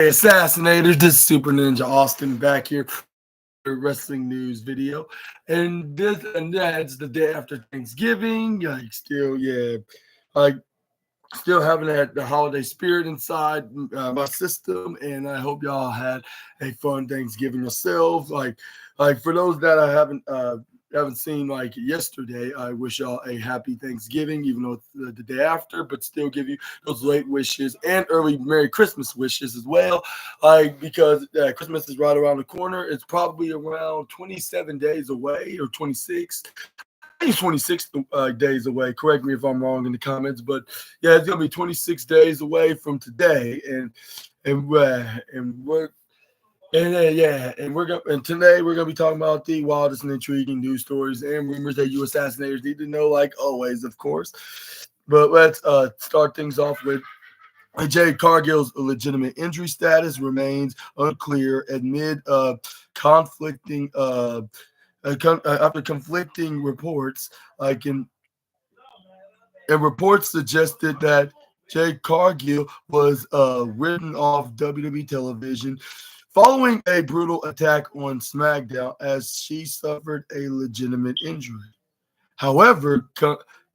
Assassinators, this is Super Ninja Austin back here for a wrestling news video. And that's the day after Thanksgiving. Like still having that the holiday spirit inside my system, and I hope y'all had a fun Thanksgiving yourself. Like for those that I haven't seen like yesterday, I wish y'all a happy Thanksgiving, even though it's the day after, but still give you those late wishes and early Merry Christmas wishes as well. Like because Christmas is right around the corner. It's probably around 27 days away or 26. He's 26 days away. Correct me if I'm wrong in the comments, but yeah, it's gonna be 26 days away from today, and we're and we're gonna and today we're gonna be talking about the wildest and intriguing news stories and rumors that you assassinators need to know, like always, of course. But let's start things off with Jade Cargill's legitimate injury status remains unclear amid conflicting after conflicting reports, like in and reports suggested that Jade Cargill was written off WWE television following a brutal attack on SmackDown as she suffered a legitimate injury. However,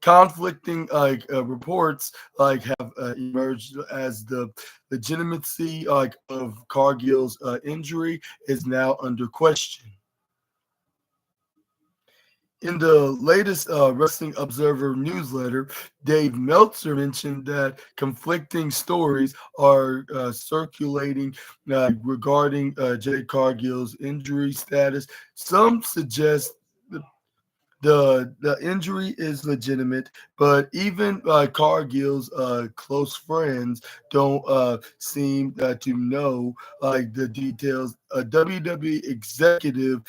conflicting reports have emerged as the legitimacy of Cargill's injury is now under question. In the latest Wrestling Observer newsletter, Dave Meltzer mentioned that conflicting stories are circulating regarding Jade Cargill's injury status. Some suggest the injury is legitimate, but even Cargill's close friends don't seem to know the details. A WWE executive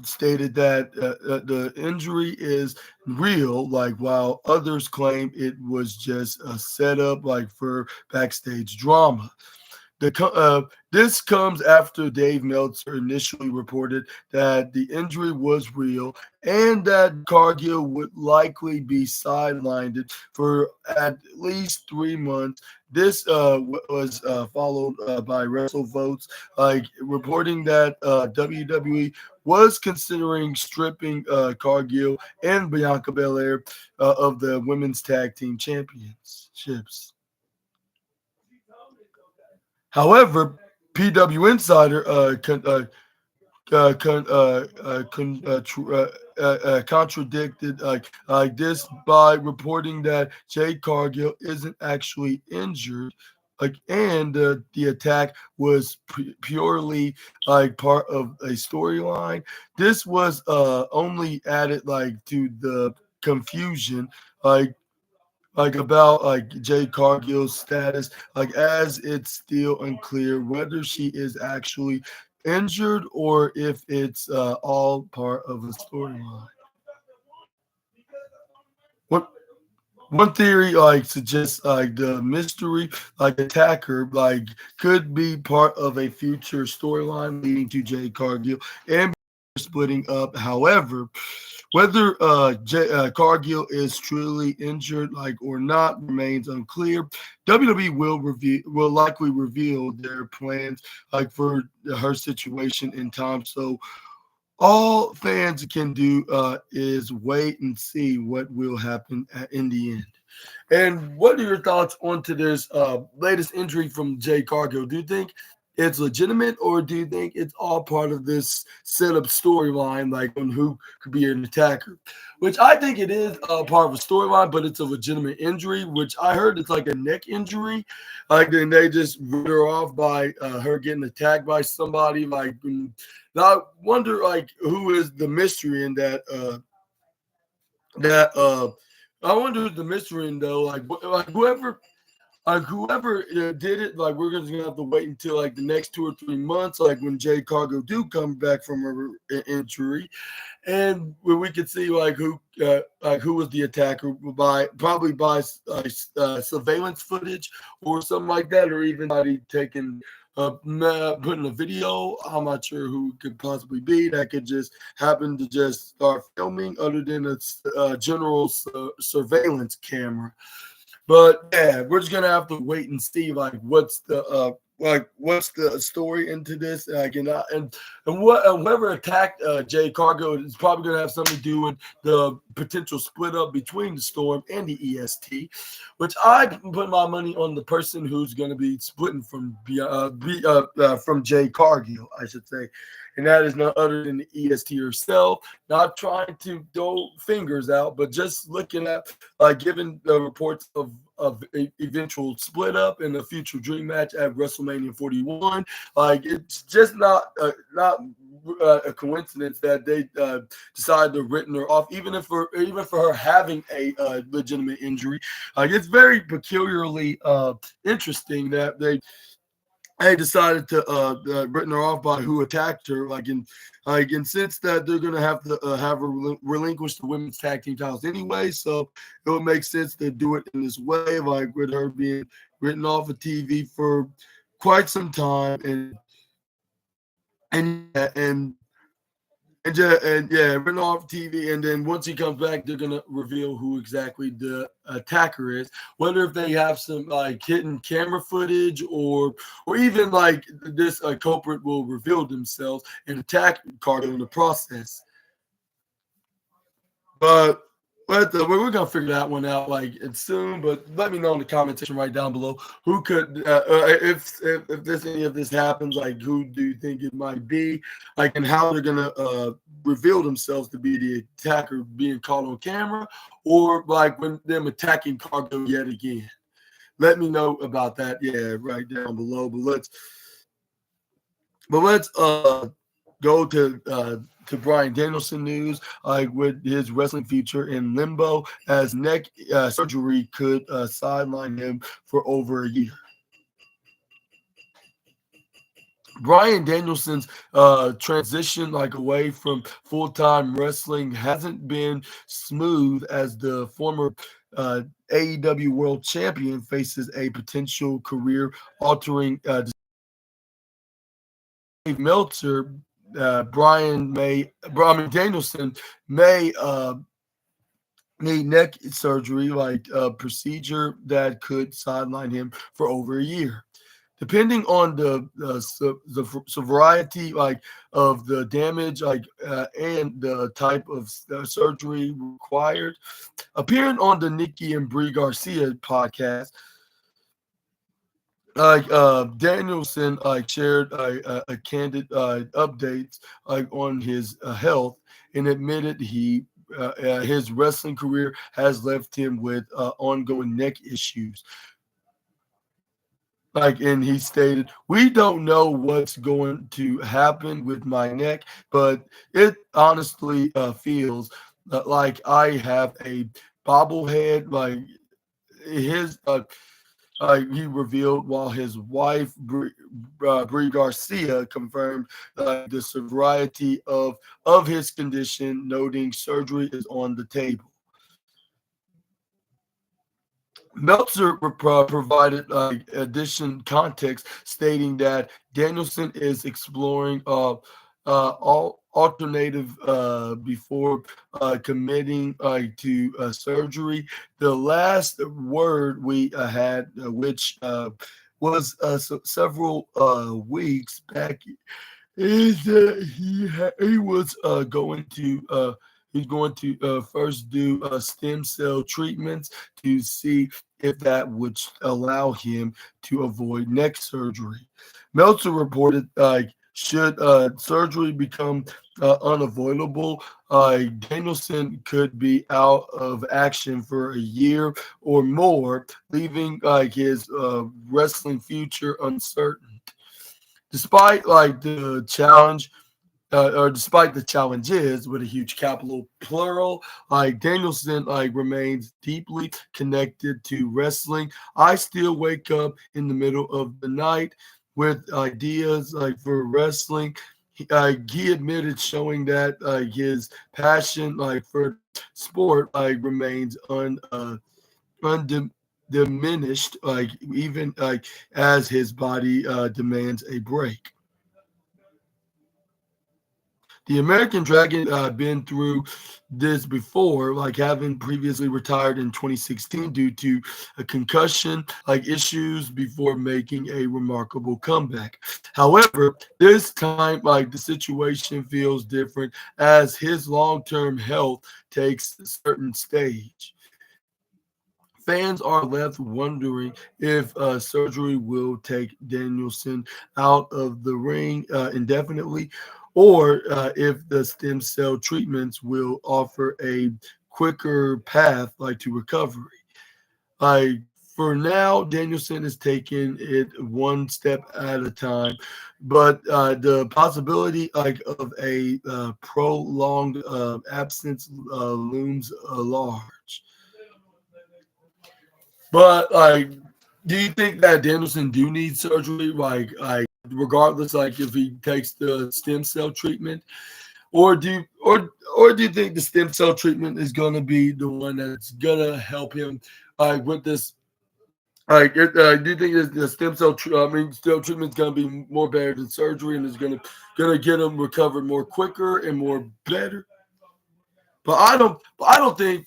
stated that the injury is real, like while others claim it was just a setup for backstage drama. This comes after Dave Meltzer initially reported that the injury was real and that Cargill would likely be sidelined for at least 3 months. This was followed by WrestleVotes, reporting that WWE was considering stripping Cargill and Bianca Belair of the women's tag team championships. However, PW Insider contradicted this by reporting that Jade Cargill isn't actually injured, and the attack was purely part of a storyline. This was only added to the confusion about Jade Cargill's status, as it's still unclear whether she is actually injured or if it's all part of a storyline. What One theory suggests the mystery attacker could be part of a future storyline leading to Jade Cargill and splitting up. However, whether Cargill is truly injured, or not, remains unclear. WWE will likely reveal their plans, for her situation in time. So all fans can do is wait and see what will happen in the end. And what are your thoughts onto this latest injury from Jay Cargill? Do you think it's legitimate, or do you think it's all part of this setup storyline, on who could be an attacker? Which I think it is part of a storyline, but it's a legitimate injury, which I heard it's like a neck injury. Then they just wrote her off by her getting attacked by somebody. And I wonder, who is the mystery in that. I wonder the mystery in though, whoever did it, we're just gonna have to wait until the next 2 or 3 months, when Jade Cargill do come back from her injury, and when we could see who was the attacker probably by surveillance footage or something like that, or even somebody taking putting a video. I'm not sure who it could possibly be that could just happen to just start filming, other than a general surveillance camera. But yeah, we're just gonna have to wait and see what's the story into this. And what whoever attacked Jay Cargo is probably gonna have something to do with the potential split up between the Storm and the EST, which I put my money on the person who's gonna be splitting from Jay Cargill, I should say. And that is none other than the EST herself. Not trying to throw fingers out, but just looking at given the reports of eventual split up in the future dream match at WrestleMania 41. It's just not a coincidence that they decided to written her off, even for her having a legitimate injury. It's very peculiarly interesting that they decided to written her off by who attacked her. And since that they're gonna have to have her relinquish the women's tag team titles anyway, so it would make sense to do it in this way, like with her being written off of TV for quite some time, and yeah, written off TV, and then once he comes back, they're gonna reveal who exactly the attacker is. Whether if they have some hidden camera footage, or even this culprit will reveal themselves and attack Carter in the process. But we're gonna figure that one out it's soon. But let me know in the comment section right down below who could if this any of this happens, who do you think it might be, and how they're gonna reveal themselves to be the attacker being caught on camera, or when them attacking Cargo yet again. Let me know about that, yeah, right down below. But let's go to Brian Danielson news, with his wrestling future in limbo as neck surgery could sideline him for over a year. Brian Danielson's transition away from full-time wrestling hasn't been smooth as the former AEW World Champion faces a potential career-altering Dave Meltzer. Danielson may need neck surgery, a procedure that could sideline him for over a year. Depending on the severity of the damage and the type of surgery required. Appearing on the Nikki and Brie Garcia podcast, Danielson shared a candid updates on his health, and admitted his wrestling career has left him with ongoing neck issues. And he stated, "We don't know what's going to happen with my neck, but it honestly feels like I have a bobblehead." His he revealed, while his wife Brie Garcia confirmed the severity of his condition, noting surgery is on the table. Meltzer provided addition context, stating that Danielson is exploring all alternative before committing to surgery. The last word we had, which was several weeks back, is that he was going to. He's going to first do stem cell treatments to see if that would allow him to avoid neck surgery. Meltzer reported, should surgery become unavoidable, Danielson could be out of action for a year or more, leaving his wrestling future uncertain. Despite the challenge, or despite the challenges with a huge capital plural, Danielson remains deeply connected to wrestling. "I still wake up in the middle of the night with ideas for wrestling." He admitted, showing that his passion for sport remains undiminished, even as his body demands a break. The American Dragon been through this before, like having previously retired in 2016 due to a concussion like issues before making a remarkable comeback. However, this time like the situation feels different as his long-term health takes a certain stage. Fans are left wondering if surgery will take Danielson out of the ring indefinitely, or if the stem cell treatments will offer a quicker path like to recovery. Like for now, Danielson is taking it one step at a time, but the possibility like of a prolonged absence looms large. But like, do you think that Danielson do need surgery? Like regardless, like if he takes the stem cell treatment, or do you think the stem cell treatment is gonna be the one that's gonna help him like with this? Do you think the stem cell? Stem treatment is gonna be more better than surgery, and is gonna get him recovered more quicker and more better? But I don't. But I don't think.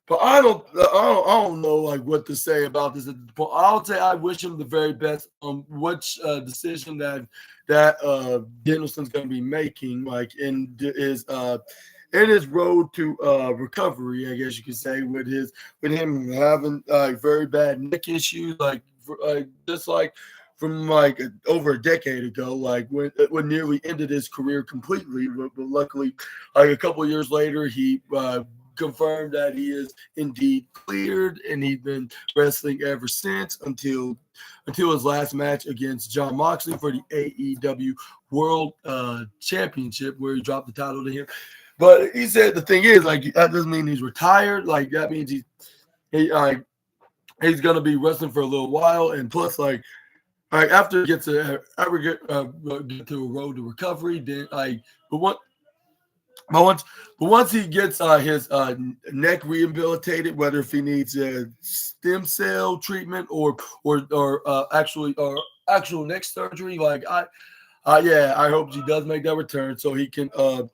But I don't know like what to say about this at the point. I would say I wish him the very best on which decision that Danielson's going to be making, like in his road to recovery. I guess you could say with him having very bad neck issues, just like from like over a decade ago, like when nearly ended his career completely. But luckily, like a couple of years later, he confirmed that he is indeed cleared, and he's been wrestling ever since until his last match against John Moxley for the AEW World Championship, where he dropped the title to him. But he said the thing is, like, that doesn't mean he's retired. Like that means he's gonna be wrestling for a little while, and plus, like after he gets get to a road to recovery, then but what but once he gets his neck rehabilitated, whether if he needs a stem cell treatment or actual neck surgery, yeah, I hope he does make that return so he can get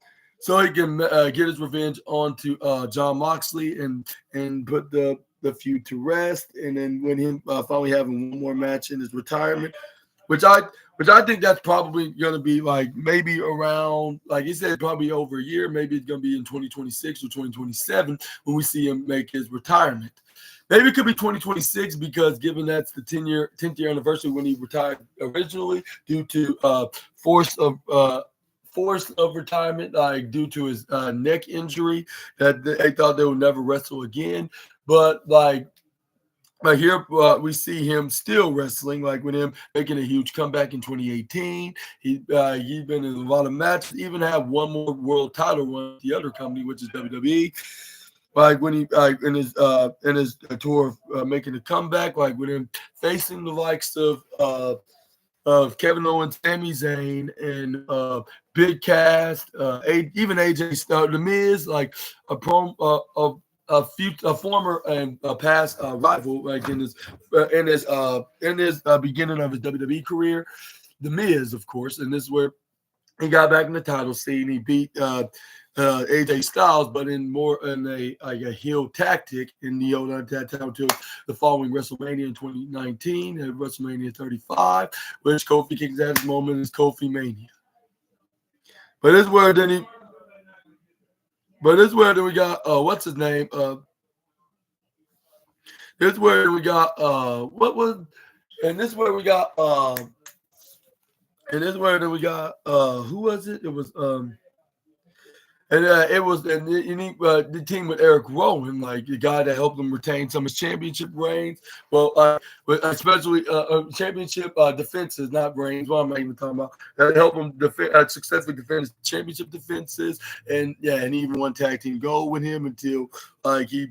his revenge onto John Moxley and put the feud to rest, and then when him finally having one more match in his retirement, which I which I think that's probably going to be like maybe around, like he said, probably over a year. Maybe it's going to be in 2026 or 2027 when we see him make his retirement. Maybe it could be 2026 because given that's the 10th year anniversary when he retired originally due to force of retirement, like due to his neck injury that they thought they would never wrestle again. But like here, we see him still wrestling, like with him making a huge comeback in 2018. He's been in a lot of matches, even had one more world title run with the other company, which is WWE. Like when he in his tour of making a comeback, like with him facing the likes of Kevin Owens, Sami Zayn, and Big Cass, even AJ Styles, The Miz, like a former and a past rival, like in his beginning of his WWE career, The Miz, of course, and this is where he got back in the title scene. He beat AJ Styles, but in a heel tactic in the old that time until the following WrestleMania in 2019 at WrestleMania 35, which Kofi kicks at his moment is Kofi Mania. But this is where then he. But this is where then we got what's his name? This is where we got what was, and this is where we got and this is where then we got who was it? It was And it was and the team with Eric Rowan, like the guy that helped him retain some of his championship reigns. Well, but especially championship defenses, not reigns. What am I even talking about? That helped him successfully defend his championship defenses, and yeah, and even one tag team goal with him until he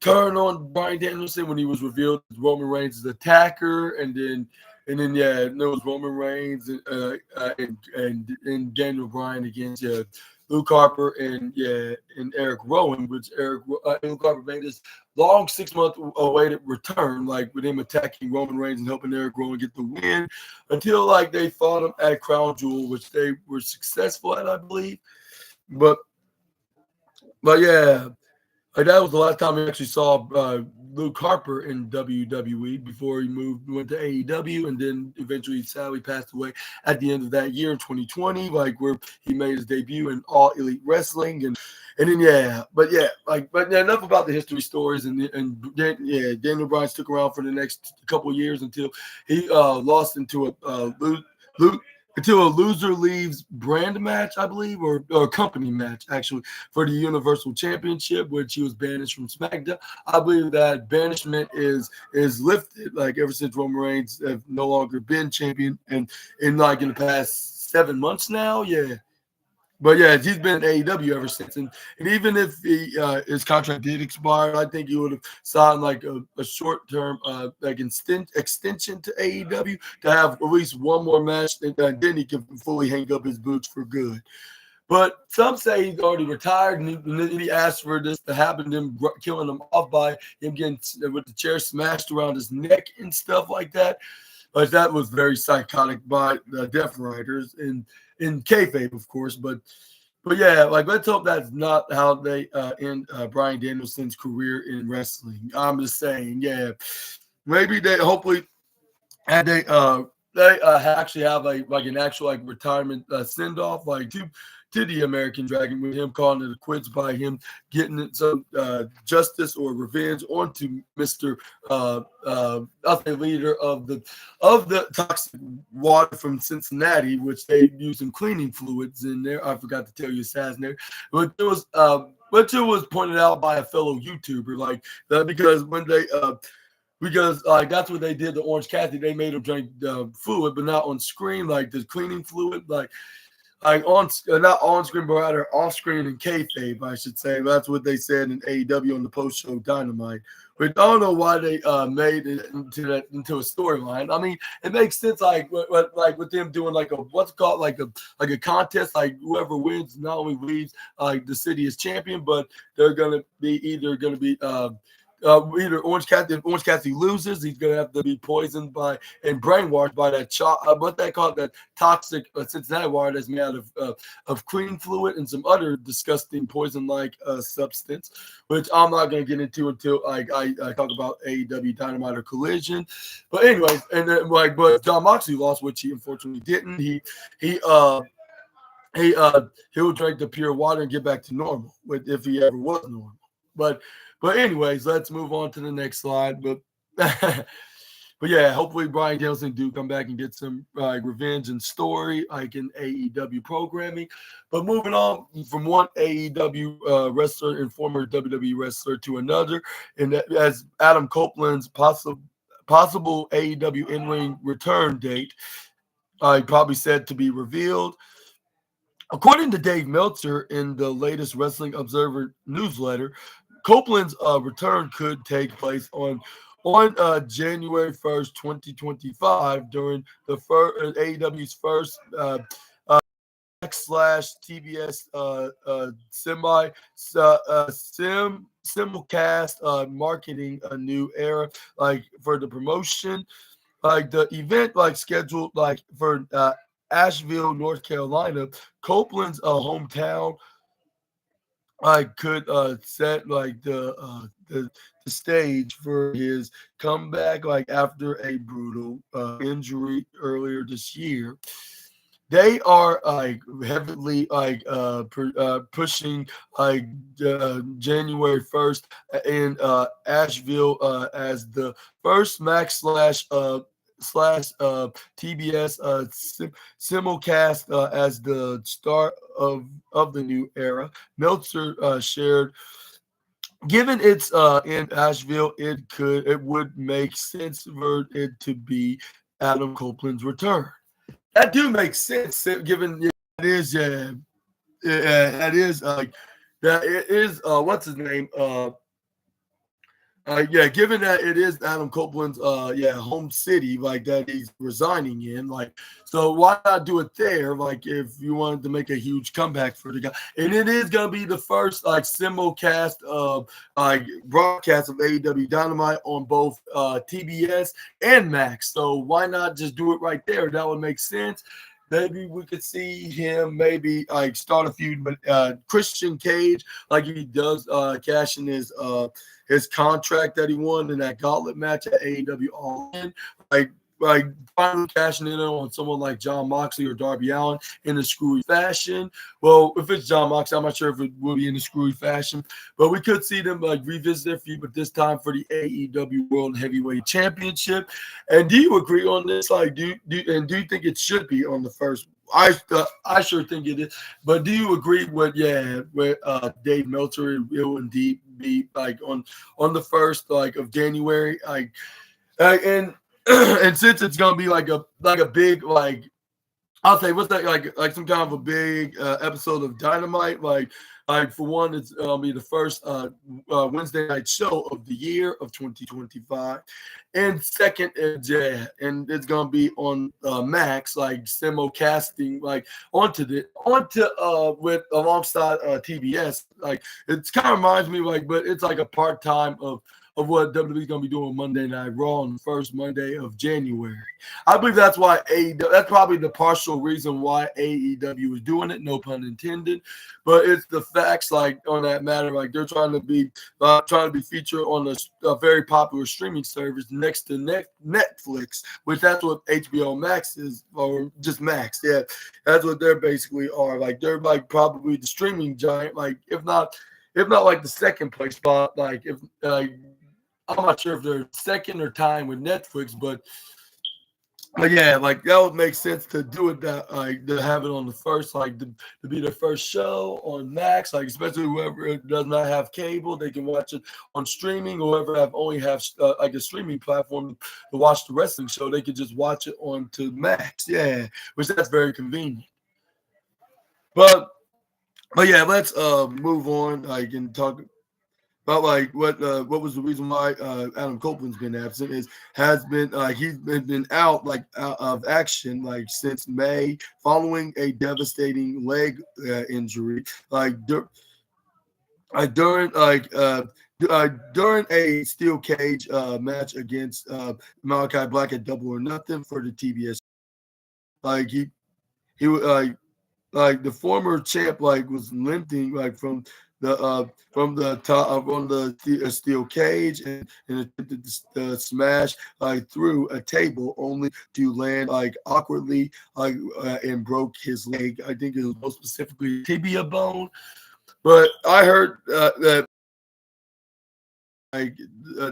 turned on Bryan Danielson when he was revealed as Roman Reigns' attacker, and then yeah, there was Roman Reigns and Daniel Bryan against Luke Harper and Eric Rowan, which Luke Harper made his long 6-month awaited return, like with him attacking Roman Reigns and helping Eric Rowan get the win until like they fought him at Crown Jewel, which they were successful at, I believe. But yeah, like that was the last time we actually saw Luke Harper in WWE before he went to AEW, and then eventually sadly passed away at the end of that year in 2020, like where he made his debut in All Elite Wrestling, and then but yeah, enough about the history stories, and then, yeah, Daniel Bryan stuck around for the next couple of years until he lost into lo- until a loser leaves brand match, I believe, or company match actually for the Universal Championship, which he was banished from SmackDown. I believe that banishment is lifted, like ever since Roman Reigns have no longer been champion, and in like in the past 7 months now, yeah. But yeah, he's been in AEW ever since, and even if his contract did expire, I think he would have signed like a short term like extension to AEW to have at least one more match, and then he can fully hang up his boots for good. But some say he's already retired, and he asked for this to happen, him killing him off by him getting with the chair smashed around his neck and stuff like that. But that was very psychotic by the Death Riders in kayfabe, of course. But yeah, like let's hope that's not how they end Bryan Danielson's career in wrestling. I'm just saying, yeah, maybe they hopefully and they actually have an actual like retirement send off like to the American Dragon, with him calling it a quits by him getting some justice or revenge onto Mister I'll say leader of the toxic water from Cincinnati, which they use some cleaning fluids in there. I forgot to tell you, Assassinator, but it was. But it was pointed out by a fellow YouTuber, like because when they because that's what they did to Orange Cassidy. They made him drink fluid, but not on screen, like the cleaning fluid, like on not on screen, but rather off screen in kayfabe, I should say. That's what they said in AEW on the post show Dynamite. But I don't know why they made it into a storyline. I mean, it makes sense, like like with them doing like a what's called like a contest, like whoever wins not only leaves like the city as champion, but they're gonna be either Orange Cassidy. If Orange Cassidy loses, he's gonna have to be poisoned by and brainwashed by that what they call that toxic Cincinnati water that's made out of cleaning fluid and some other disgusting poison-like substance, which I'm not gonna get into until I talk about AEW Dynamite or Collision. But anyways, and then but John Moxley lost, which he unfortunately didn't. He he he'll drink the pure water and get back to normal, if he ever was normal. But anyways, let's move on to the next slide. But but yeah, hopefully Bryan Danielson do come back and get some revenge and story like in AEW programming. But moving on from one AEW wrestler and former WWE wrestler to another, and as Adam Copeland's possible AEW in-ring return date, probably said to be revealed. According to Dave Meltzer in the latest Wrestling Observer newsletter, Copeland's return could take place on January 1st, 2025, during the AEW's first slash TBS simulcast marketing a new era like for the promotion. Like the event scheduled for Asheville, North Carolina, Copeland's hometown. I could set the stage for his comeback after a brutal injury earlier this year. They are heavily pushing January 1st in Asheville as the first Max slash TBS simulcast as the start of the new era. Meltzer shared, given it's in Asheville, it would make sense for it to be Adam Copeland's return. That do make sense, given it is that is that it is what's his name given that it is Adam Copeland's home city, that he's resigning in, so why not do it there? If you wanted to make a huge comeback for the guy, and it is gonna be the first simulcast of broadcast of AEW Dynamite on both TBS and Max. So why not just do it right there? That would make sense. maybe we could see him maybe like start a feud with Christian Cage, like he does cash in his contract that he won in that gauntlet match at AEW All In, like like finally cashing in on someone like John Moxley or Darby Allin in a screwy fashion. Well, if it's John Moxley, I'm not sure if it will be in a screwy fashion, but we could see them like revisit their feud, but this time for the AEW World Heavyweight Championship. And do you agree on this? Like, do you think it should be on the first? I sure think it is. But do you agree with Dave Meltzer? It will indeed be like on the first like of January, and and since it's gonna be like a big like I'll say what's that like some kind of a big episode of Dynamite like for one it's gonna be the first Wednesday night show of the year of 2025, and second and it's gonna be on Max like simulcasting like onto with alongside TBS, like it's kind of reminds me like but it's like a part time of what WWE's going to be doing Monday Night Raw on the first Monday of January. I believe that's why AEW, that's probably the partial reason why AEW is doing it, no pun intended. But it's the facts like on that matter, like they're trying to be featured on a very popular streaming service next to Netflix, which that's what HBO Max is, or just Max. Yeah, that's what they're basically are. Like they're like probably the streaming giant, like if not like the second place spot, like if I'm not sure if they're second or tying with Netflix, but yeah, like that would make sense to do it that like to have it on the first, like to be the first show on Max, like especially whoever does not have cable, they can watch it on streaming. Or whoever only have like a streaming platform to watch the wrestling show, they could just watch it on to Max. Yeah, which that's very convenient. But yeah, let's move on. Like and talk. But like what was the reason why Adam Copeland's been absent has been he's been out of action like since May following a devastating leg injury during a steel cage match against Malachi Black at Double or Nothing for the TBS. Like he like the former champ was limping from the top on the steel cage and attempted to smash through a table only to land awkwardly and broke his leg. I think it was most specifically tibia bone. But I heard that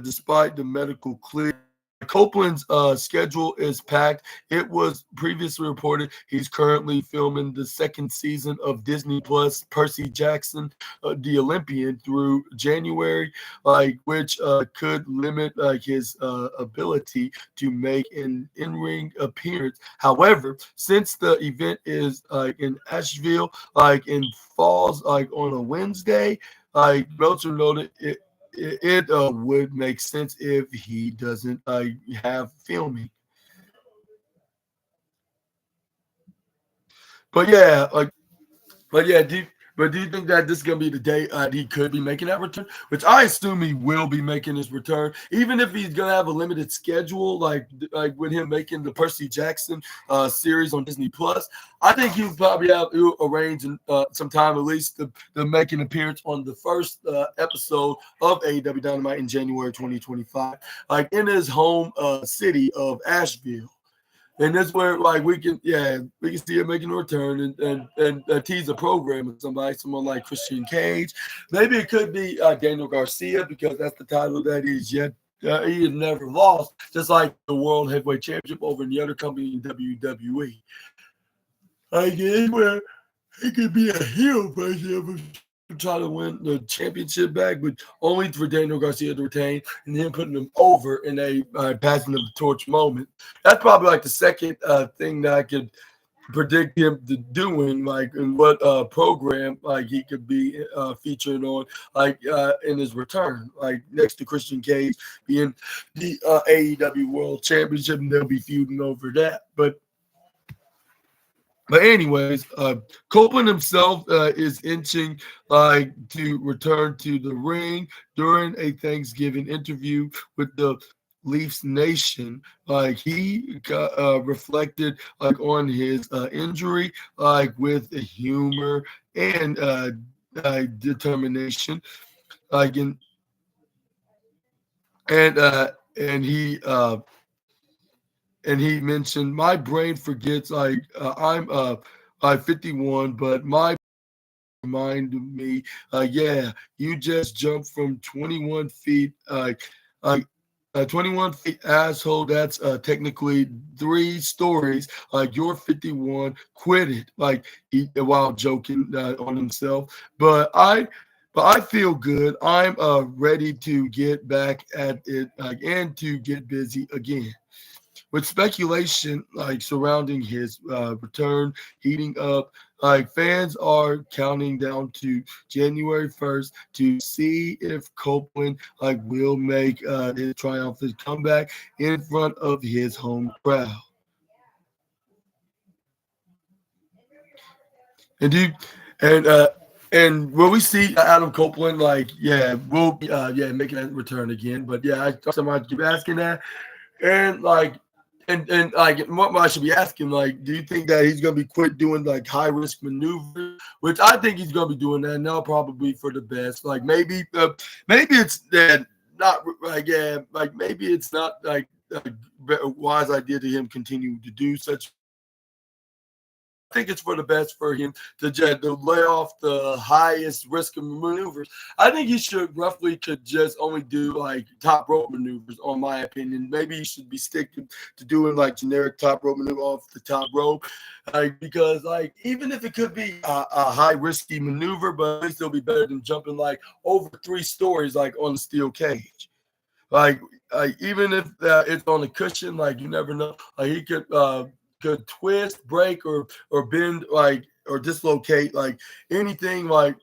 despite the medical clear, Copeland's schedule is packed. It was previously reported he's currently filming the second season of Disney Plus Percy Jackson, the Olympian, through January, which could limit his ability to make an in-ring appearance. However, since the event is in Asheville, and falls on a Wednesday, Meltzer noted it would make sense if he doesn't have filming. But yeah, do you think that this is gonna be the day he could be making that return? Which I assume he will be making his return, even if he's gonna have a limited schedule, like with him making the Percy Jackson series on Disney Plus. I think he'll probably he'll arrange some time at least to make an appearance on the first episode of AEW Dynamite in January 2025, in his home city of Asheville. And that's where we can see him making a return and tease a program with someone like Christian Cage. Maybe it could be Daniel Garcia, because that's the title that he has never lost, just like the World Heavyweight Championship over in the other company in WWE. Where he could be a heel version try to win the championship back, but only for Daniel Garcia to retain and him putting him over in a passing of the torch moment. That's probably the second thing that I could predict him to doing, in what program he could be featured on, in his return, next to Christian Cage being the AEW World Championship, and they'll be feuding over that. But anyways, Copeland himself is inching to return to the ring during a Thanksgiving interview with the Leafs Nation, like he reflected like on his injury, like with humor and determination, like in and and he mentioned my brain forgets I'm 51, but my reminded me, yeah, you just jumped from 21 feet, uh, 21 feet, asshole. That's technically 3 stories. Like you're 51, quit it. Like he, while joking on himself, but I feel good. I'm ready to get back at it and to get busy again with speculation like surrounding his return heating up. Like fans are counting down to January 1st to see if Copeland like will make his triumphant comeback in front of his home crowd. And do you, and and will we see Adam Copeland like we'll be making that return again? But yeah, somebody keep asking that. And like, and like, what I should be asking, like, do you think that he's gonna be quit doing like high risk maneuvers? Which I think he's gonna be doing that, and they'll probably for the best. Like maybe it's not like like maybe it's not like a wise idea to him continue to do such. I think it's for the best for him to lay off the highest risk of maneuvers. I think he should roughly could just only do like top rope maneuvers, on my opinion. Maybe he should be sticking to doing like generic top rope maneuver off the top rope, like because like even if it could be a high risky maneuver, but at least it'll be better than jumping like over 3 stories like on the steel cage. Like, even if it's on a cushion, like you never know. Like he could twist, break, or bend, like or dislocate, like anything, like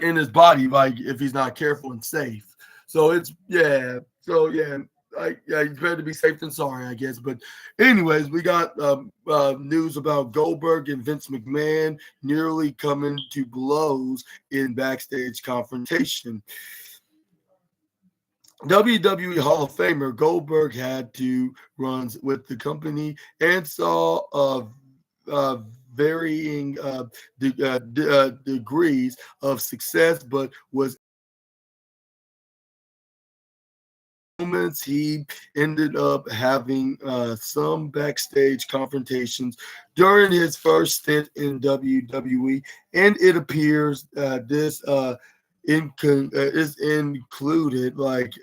in his body, like if he's not careful and safe. So it's So yeah. Like it's better to be safe than sorry, I guess. But anyways, we got news about Goldberg and Vince McMahon nearly coming to blows in backstage confrontation. WWE Hall of Famer Goldberg had two runs with the company and saw uh, varying degrees of success, but was moments he ended up having some backstage confrontations during his first stint in WWE, and it appears this is included like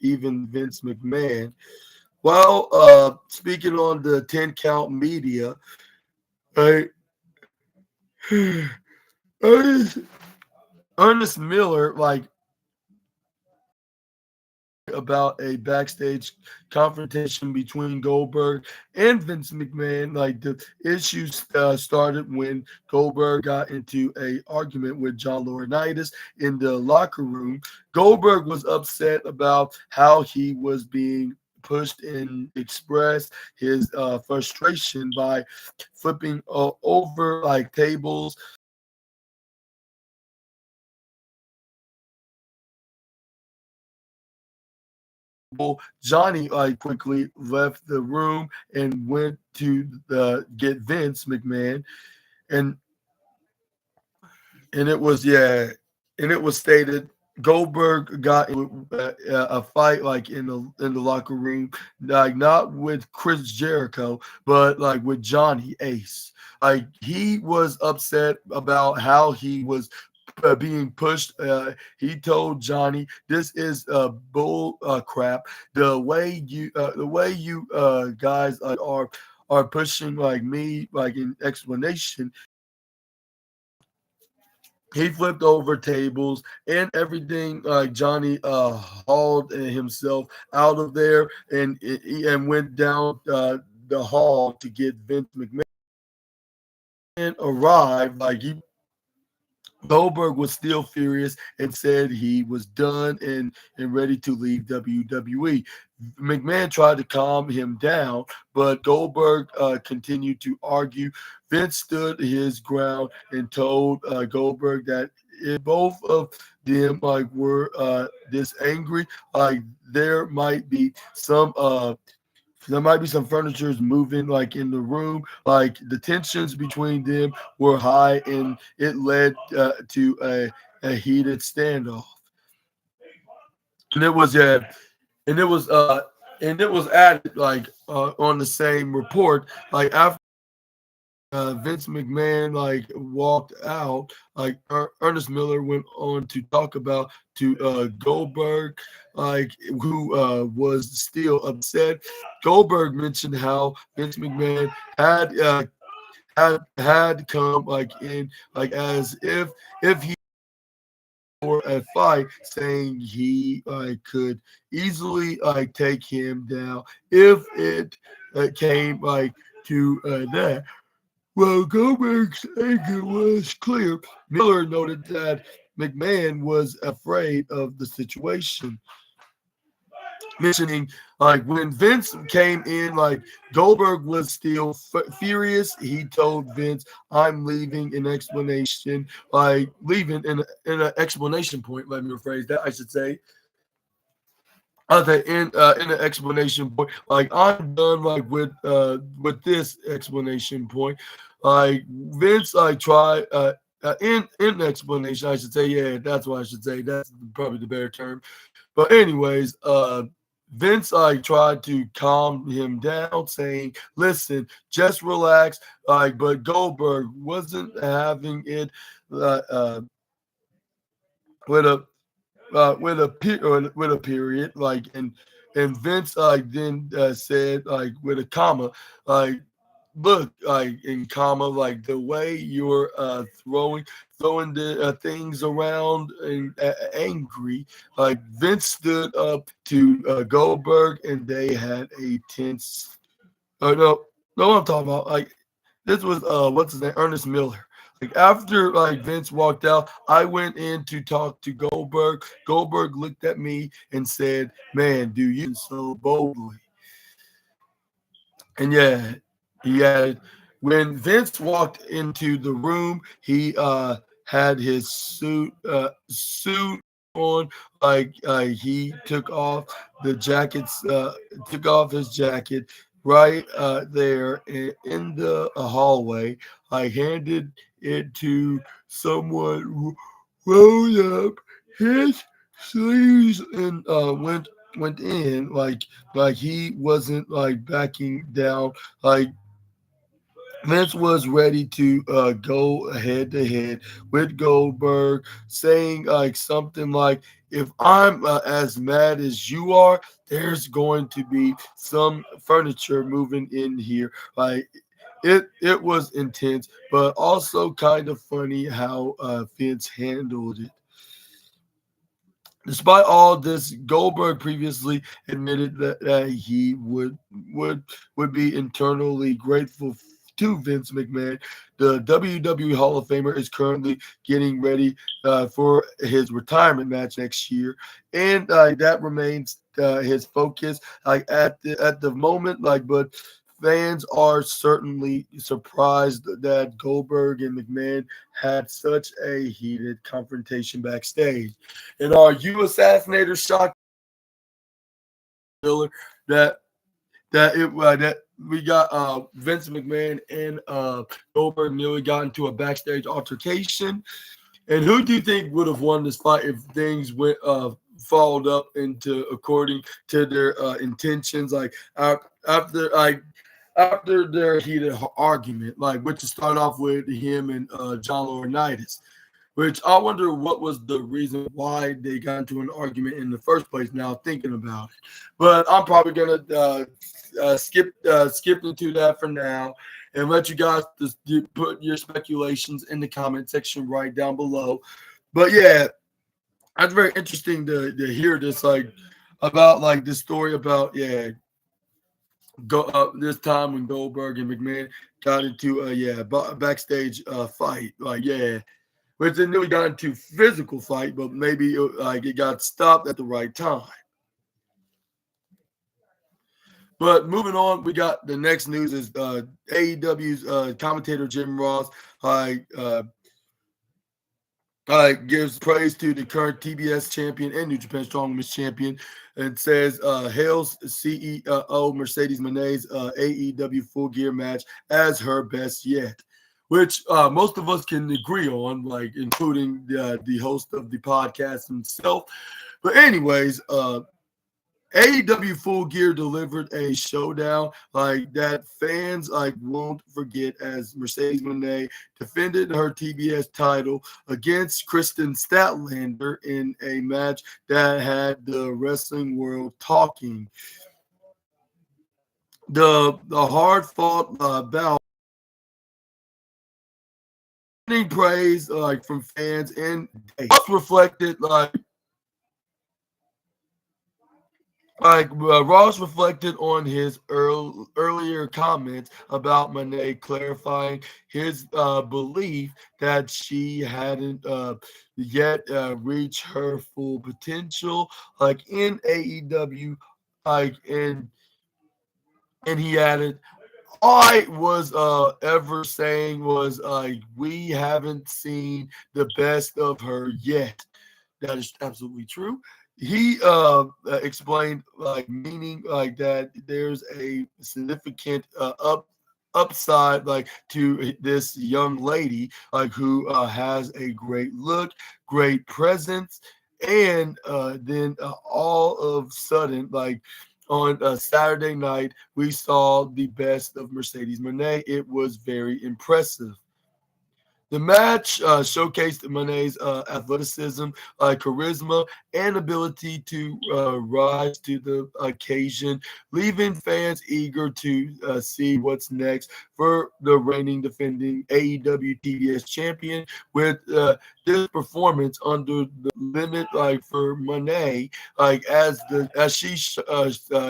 even Vince McMahon. While speaking on the 10 count media, right, Ernest, Ernest Miller like about a backstage confrontation between Goldberg and Vince McMahon. Like the issues started when Goldberg got into a argument with John Laurinaitis in the locker room. Goldberg was upset about how he was being pushed and expressed his frustration by flipping over like tables. Johnny quickly left the room and went to get Vince McMahon, and and it was and it was stated Goldberg got in a fight like in the locker room, like not with Chris Jericho, but like with Johnny Ace. Like he was upset about how he was being pushed. He told Johnny, "This is bull crap. The way you guys are pushing like me, like in explanation." He flipped over tables and everything. Like Johnny hauled himself out of there and went down the hall to get Vince McMahon. Arrived like he Goldberg was still furious and said he was done and ready to leave WWE. McMahon tried to calm him down, but Goldberg continued to argue. Vince stood his ground and told Goldberg that if both of them like were this angry, like there might be some furnitures moving like in the room. Like the tensions between them were high, and it led to a heated standoff. And it was yeah, and it was added like on the same report, like after Vince McMahon like walked out, like Ernest Miller went on to talk about to Goldberg, like who was still upset. Goldberg mentioned how Vince McMahon had come like in like as if he for a fight, saying he could easily take him down if it came to that. Well, Goldberg's anger was clear. Miller noted that McMahon was afraid of the situation, mentioning like when Vince came in, like Goldberg was still furious. He told Vince, "I'm leaving." An explanation, like leaving in an explanation point. Let me rephrase that. I should say in an explanation point, like I'm done like with this explanation point. Like Vince like try in explanation, I should say, yeah, that's what I should say. That's probably the better term. But anyways, Vince like tried to calm him down, saying, "Listen, just relax." Like, but Goldberg wasn't having it uh, uh, with a with a period, like, and Vince like then said like with a comma, like, look, like in comma, like the way you're throwing the things around and angry. Like Vince stood up to Goldberg, and they had a tense. No, what I'm talking about. Like this was what's his name, Ernest Miller. Like after like Vince walked out, I went in to talk to Goldberg. Goldberg looked at me and said, "Man, do you so boldly?" And yeah, he had when Vince walked into the room, he had his suit on, like he took off his jacket right there in the hallway. I handed it to someone who rolled up his sleeves and went in like he wasn't like backing down. Like Vince was ready to go head to head with Goldberg, saying like something like, "If I'm as mad as you are, there's going to be some furniture moving in here." Like it was intense, but also kind of funny how Vince handled it. Despite all this, Goldberg previously admitted that he would be internally grateful to Vince McMahon. The WWE Hall of Famer is currently getting ready for his retirement match next year, and that remains his focus. Like at the moment, like but fans are certainly surprised that Goldberg and McMahon had such a heated confrontation backstage. And are you Assassinators shocked, Miller, that that we got Vince McMahon and Goldberg nearly got into a backstage altercation? And who do you think would have won this fight if things went followed up into according to their intentions? Like after like after their heated argument, like which to start off with him and John Laurinaitis, which I wonder what was the reason why they got into an argument in the first place. Now thinking about it, but I'm probably gonna skip into that for now and let you guys just put your speculations in the comment section right down below. But yeah, that's very interesting to hear this like about like this story about yeah go this time when Goldberg and McMahon got into a backstage fight, like yeah, which they nearly got into physical fight, but maybe like it got stopped at the right time. But moving on, we got the next news is AEW's commentator Jim Ross like gives praise to the current TBS champion and New Japan Strong Women's champion, and says, hails CEO Mercedes Moné's AEW Full Gear match as her best yet, which most of us can agree on, like including the host of the podcast himself. But anyways, AEW Full Gear delivered a showdown like that fans like won't forget, as Mercedes Moné defended her TBS title against Kristen Statlander in a match that had the wrestling world talking. The hard fought bout, getting praise like from fans, and reflected Ross reflected on his earlier comments about Monet, clarifying his belief that she hadn't yet reached her full potential, like in AEW, like and he added, all I was ever saying was we haven't seen the best of her yet. That is absolutely true. He explained like meaning like that there's a significant upside like to this young lady like who has a great look, great presence, and then all of a sudden like on Saturday night we saw the best of Mercedes Moné. It was very impressive. The match showcased Monet's athleticism, charisma, and ability to rise to the occasion, leaving fans eager to see what's next for the reigning defending AEW TBS champion. With this performance under the limit, like for Monet, like as she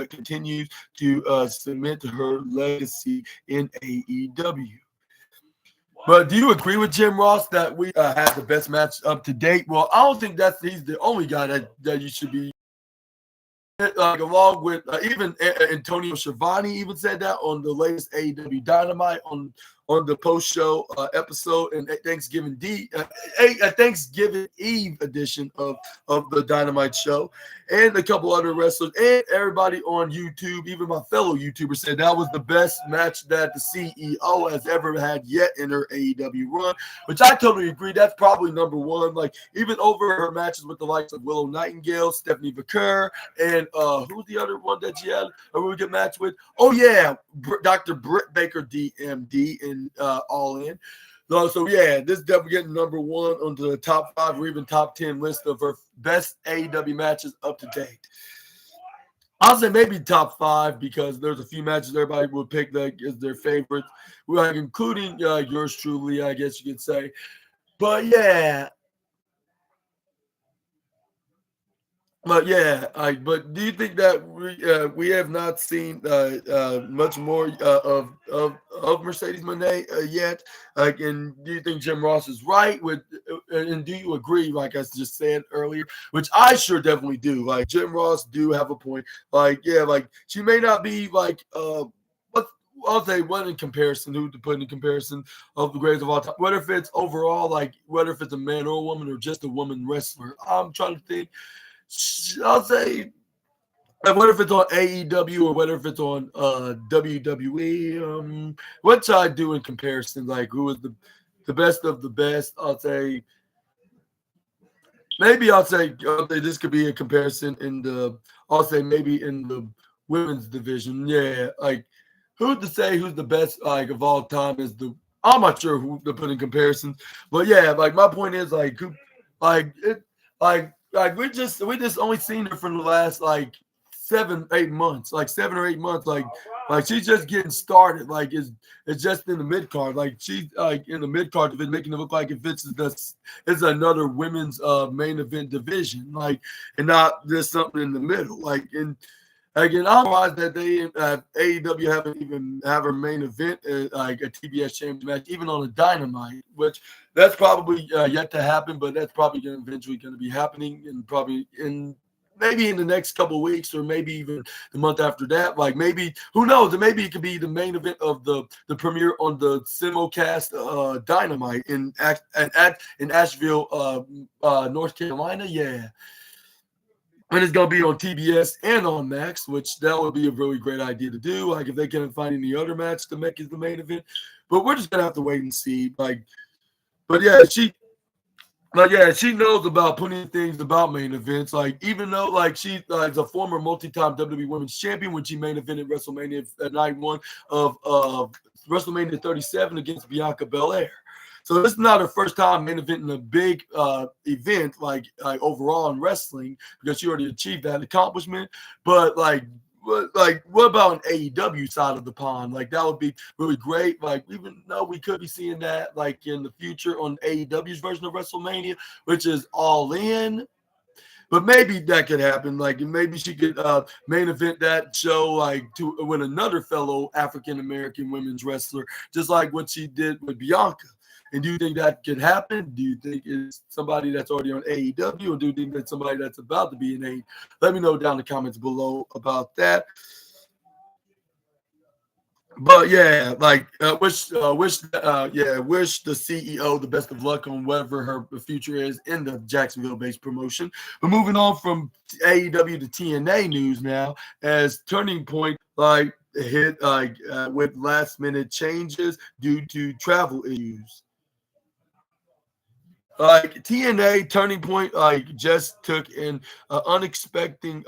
continues to cement her legacy in AEW. But do you agree with Jim Ross that we had the best match up to date? Well, I don't think he's the only guy that you should be like, along with even Antonio Schiavone even said that on the latest AEW Dynamite on the post show episode and Thanksgiving Eve edition of the Dynamite show, and a couple other wrestlers and everybody on YouTube, even my fellow YouTubers, said that was the best match that the CEO has ever had yet in her AEW run, which I totally agree. That's probably number one. Like even over her matches with the likes of Willow Nightingale, Stephanie Vaquer, and who's the other one that she had a really good match with? Oh yeah, Dr. Britt Baker DMD and All In. So yeah, this is definitely getting number one on the top 5 or even top 10 list of her best AEW matches up to date. I'll say maybe top 5 because there's a few matches everybody will pick that as their favorites, like including yours truly, I guess you could say. But yeah, but do you think that we have not seen much more of Mercedes Moné yet? Like, and do you think Jim Ross is right with? And do you agree, like I just said earlier, which I sure definitely do? Like Jim Ross do have a point. Like yeah, like she may not be like what I'll say one in comparison, who to put in comparison of the greatest of all time. Whether if it's overall, like whether if it's a man or a woman or just a woman wrestler. I'm trying to think. I'll say, what if it's on AEW or whether if it's on WWE? What should I do in comparison? Like, who is the best of the best? I'll say this could be a comparison in the. I'll say maybe in the women's division. Yeah, like who's to say who's the best like of all time is the. I'm not sure who to put in comparison, but yeah, like my point is like who, like it, like we just only seen her for the last like 7 or 8 months, like 7 or 8 months, like she's just getting started, like it's just in the mid card, like she's like in the mid card division, making it look like if it's another women's main event division, like and not just something in the middle, like and. Again, I'm surprised that they AEW haven't even have a main event like a TBS Championship match, even on a Dynamite, which that's probably yet to happen, but that's probably eventually going to be happening, and probably in maybe in the next couple of weeks, or maybe even the month after that. Like maybe, who knows? Maybe it could be the main event of the premiere on the simulcast Dynamite in Asheville, North Carolina. Yeah, and it's gonna be on TBS and on Max, which that would be a really great idea to do. Like if they can't find any other match to make it the main event, but we're just gonna have to wait and see. But yeah, she knows about plenty of things about main events. Like even though like she is a former multi-time WWE Women's Champion when she main evented WrestleMania at night one of WrestleMania 37 against Bianca Belair. So this is not her first time main eventing a big event like overall in wrestling, because she already achieved that accomplishment. But what about an AEW side of the pond? Like that would be really great. Like even though we could be seeing that like in the future on AEW's version of WrestleMania, which is All In. But maybe that could happen. Like maybe she could main event that show like to with another fellow African American women's wrestler, just like what she did with Bianca. And do you think that could happen? Do you think it's somebody that's already on AEW, or do you think that's somebody that's about to be in AEW? Let me know down in the comments below about that. But yeah, like wish the CEO the best of luck on whatever her future is in the Jacksonville-based promotion. But moving on from AEW to TNA news now, as Turning Point hit with last-minute changes due to travel issues. Like TNA Turning Point just took an unexpected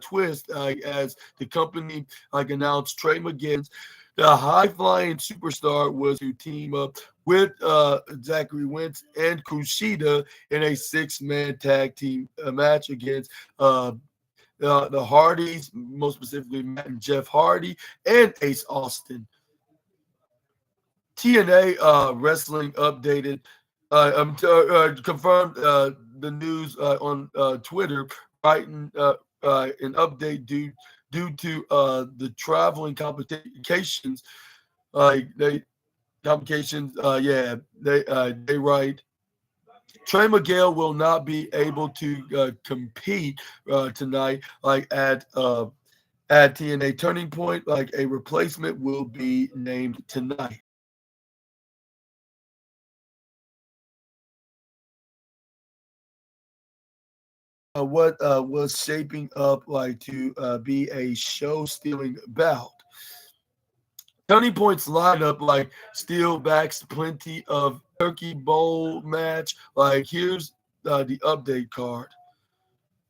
twist as the company announced Trey McGinnis, the high flying superstar, was to team up with Zachary Wentz and Kushida in a 6-man tag team match against the Hardys, most specifically Matt and Jeff Hardy and Ace Austin. TNA Wrestling updated, confirmed the news on Twitter, writing an update due to the traveling complications. They complications. They write. Trey Miguel will not be able to compete tonight, at TNA Turning Point. Like a replacement will be named tonight. What was shaping up to be a show-stealing bout. Turning Point's lineup still backs plenty of Turkey Bowl match. Here's the update card.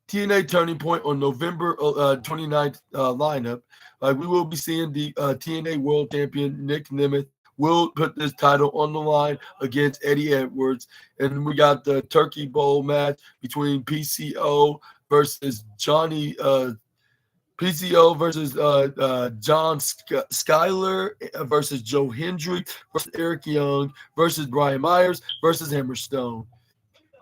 TNA Turning Point on November 29th lineup. We will be seeing the TNA World Champion Nick Nemeth will put this title on the line against Eddie Edwards. And we got the Turkey Bowl match between PCO versus Johnny PCO versus John Skyler versus Joe Hendry versus Eric Young versus Brian Myers versus Hammerstone.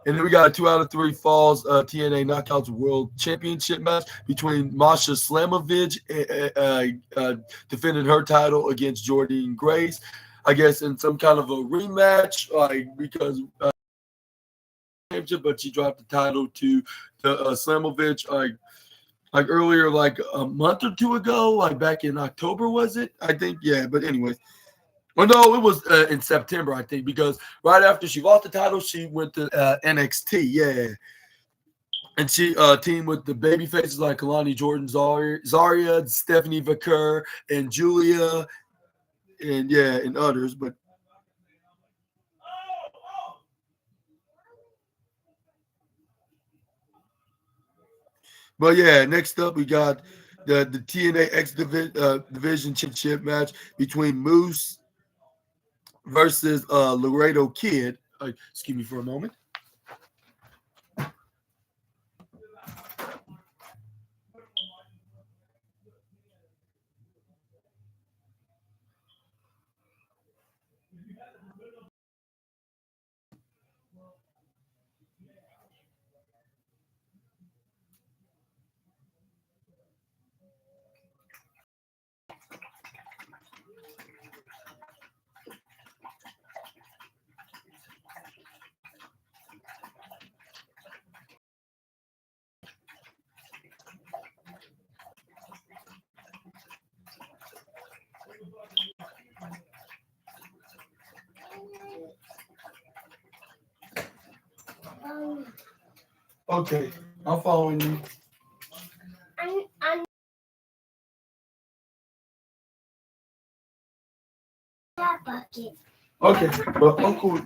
And then we got a 2 out of 3 falls TNA Knockouts World Championship match between Masha Slamovich defending her title against Jordynne Grace, I guess in some kind of a rematch, because but she dropped the title to Slamovich earlier, a month or two ago, back in October, was it? I think, yeah. But anyways. Well, no, it was in September, I think, because right after she lost the title, she went to NXT, yeah. And she teamed with the baby faces like Kalani Jordan, Zarya, Stephanie Vaquer, and Julia, and others. But yeah, next up we got the TNA X Division Championship match between Moose versus Laredo Kid. Excuse me for a moment. Okay, I'm following you. I'm that bucket. Okay, but Uncle,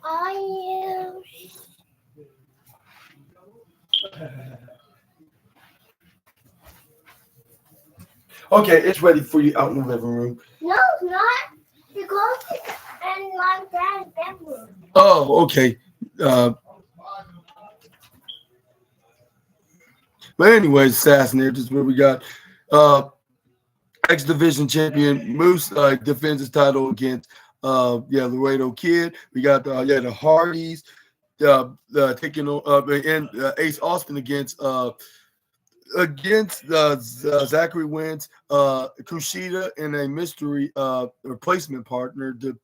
I use okay, it's ready for you out in the living room. no, it's not. It goes in my dad's bedroom. Oh, okay. Uh, but anyways, Assassinators, where we got uh X Division champion Moose defends his title against Laredo Kid. We got the Hardys taking on and Ace Austin against Zachary Wentz, Kushida, and a mystery replacement partner to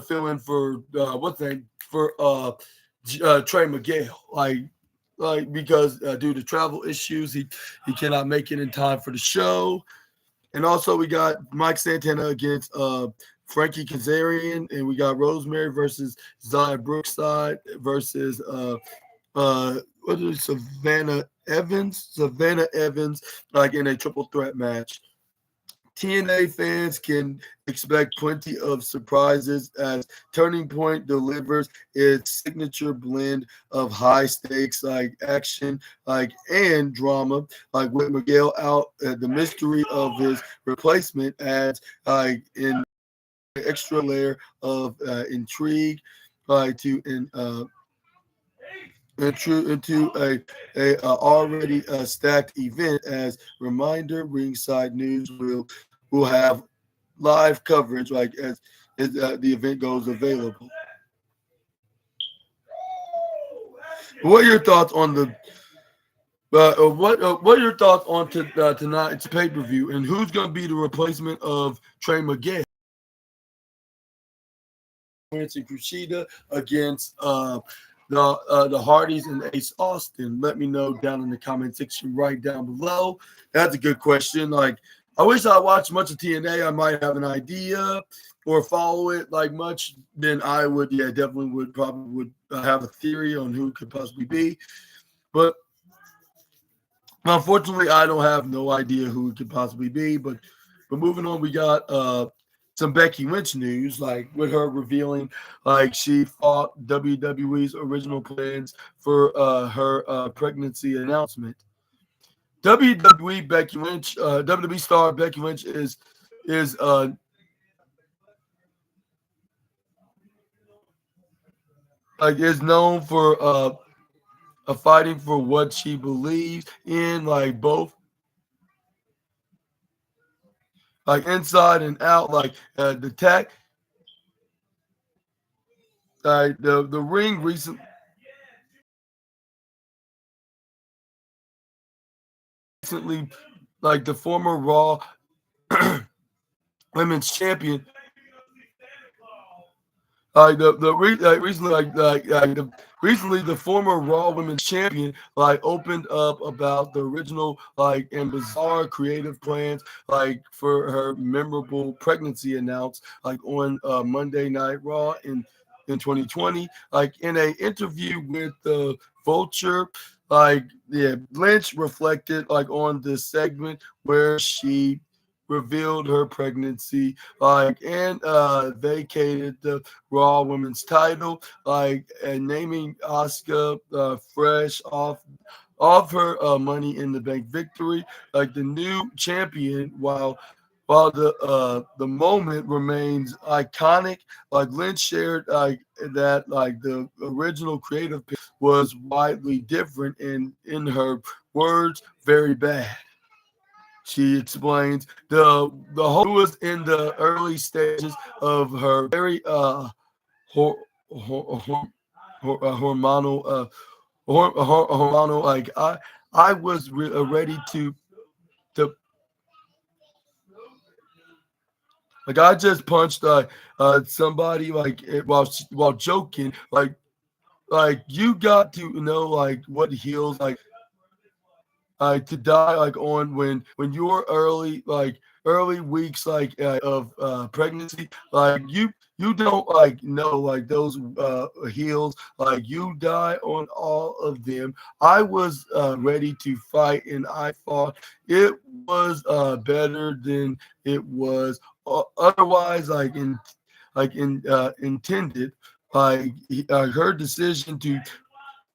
fill in for what's the name for Trey Miguel. Like because due to travel issues, he cannot make it in time for the show. And also we got Mike Santana against Frankie Kazarian, and we got Rosemary versus Zaya Brookside versus what is it, Savannah Evans, like in a triple threat match. TNA fans can expect plenty of surprises as Turning Point delivers its signature blend of high stakes like action and drama. Like with Miguel out, the mystery of his replacement adds an extra layer of intrigue to into a already stacked event. As reminder, Ringside News will have live coverage as the event goes available. What are your thoughts on the what are your thoughts on tonight's pay per view, and who's going to be the replacement of Trey Miguel? And Kushida against the Hardys and Ace Austin. Let me know down in the comment section right down below. That's a good question. Like, I wish I watched much of TNA. I might have an idea or follow it like much. Then I would, definitely would have a theory on who it could possibly be. But unfortunately, I don't have no idea who it could possibly be. But moving on, we got some Becky Lynch news, like with her revealing like she fought WWE's original plans for her pregnancy announcement. WWE star Becky Lynch is is known for fighting for what she believes in, like both like inside and out, like the tech. The ring recently, like the former Raw Women's Champion, recently recently the former Raw Women's Champion opened up about the original and bizarre creative plans for her memorable pregnancy announced on Monday Night Raw in 2020, in a interview with the Vulture. Lynch reflected on this segment where she revealed her pregnancy and vacated the Raw Women's title and naming Asuka fresh off her Money in the Bank victory the new champion. While the moment remains iconic, Lynch shared that the original creative was widely different and, in her words, very bad. She explains the whole was in the early stages of her very hor, hor, hor, hormonal hormonal I was ready to I just punched somebody while joking you got to know what heals to die on when you're early early weeks of pregnancy, like you don't like know like those heels, like you die on all of them. I was ready to fight, and I thought it was better than it was otherwise, intended. Her decision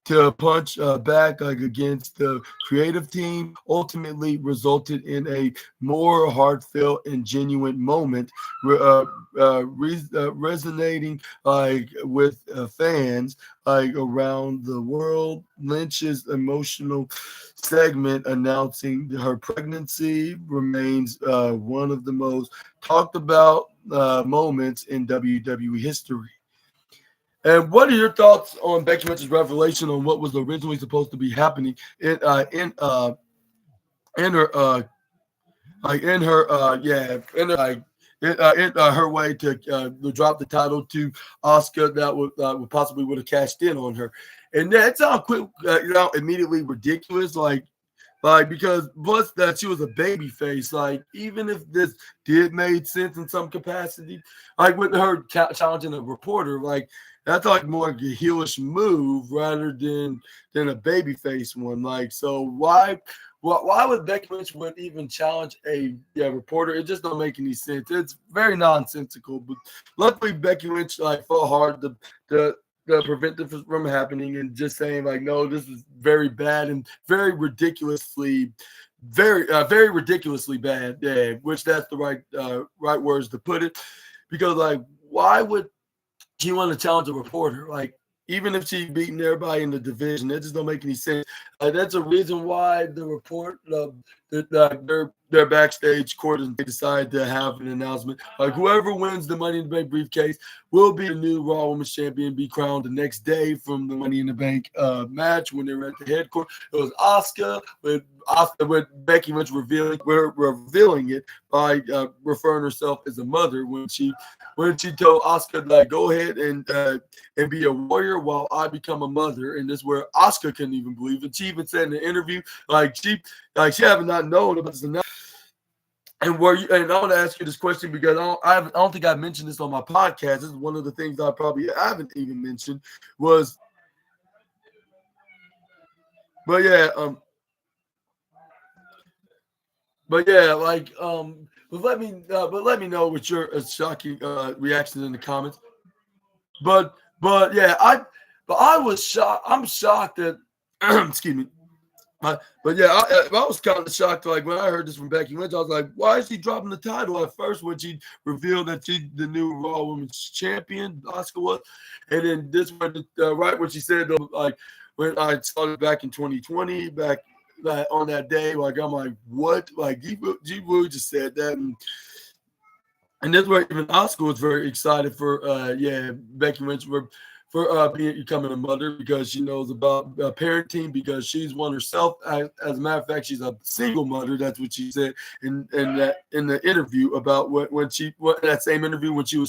to punch back like against the creative team ultimately resulted in a more heartfelt and genuine moment, resonating like with fans like around the world. Lynch's emotional segment announcing her pregnancy remains one of the most talked about moments in WWE history. And what are your thoughts on Becky Lynch's revelation on what was originally supposed to be happening in her in her her way to drop the title to Oscar that would possibly would have cashed in on her, and that's how quick immediately ridiculous because plus that she was a baby face, like even if this did made sense in some capacity, like with her challenging a reporter, like that's like more like a heelish move rather than a baby face one. Like so why would Becky Lynch would even challenge a reporter? It just don't make any sense. It's very nonsensical. But luckily Becky Lynch like fought hard to prevent this from happening and just saying like, no, this is very bad and very ridiculously, very ridiculously bad. Yeah, which that's the right words to put it. Because like, why would she want to challenge a reporter? Like, even if she beating everybody in the division, that just don't make any sense. That's a reason why the report, their backstage quarters, they decided to have an announcement. Like, whoever wins the Money in the Bank briefcase will be the new Raw Women's Champion, be crowned the next day from the Money in the Bank match when they were at the headquarters. It was Asuka with Becky Lynch revealing it by referring herself as a mother when she told Asuka like, go ahead and be a warrior while I become a mother. And this is where Asuka couldn't even believe it. She even said in the interview, she haven't not known about this. And I want to ask you this question because I don't think I mentioned this on my podcast. This is one of the things I probably haven't even mentioned was, but yeah, let me know what your shocking reactions in the comments. But I was shocked. I'm shocked that excuse me. But I was kind of shocked. Like when I heard this from Becky Lynch, I was like, "Why is she dropping the title at first when she revealed that she's the new Raw Women's Champion, Asuka was?" And then this one, right when she said, like when I started back in 2020, back on that day, like I'm like, "What?" Like you really just said that, and that's where even Asuka was very excited for, Becky Lynch for becoming a mother because she knows about parenting because she's one herself. As a matter of fact, she's a single mother. That's what she said in the interview about that same interview when she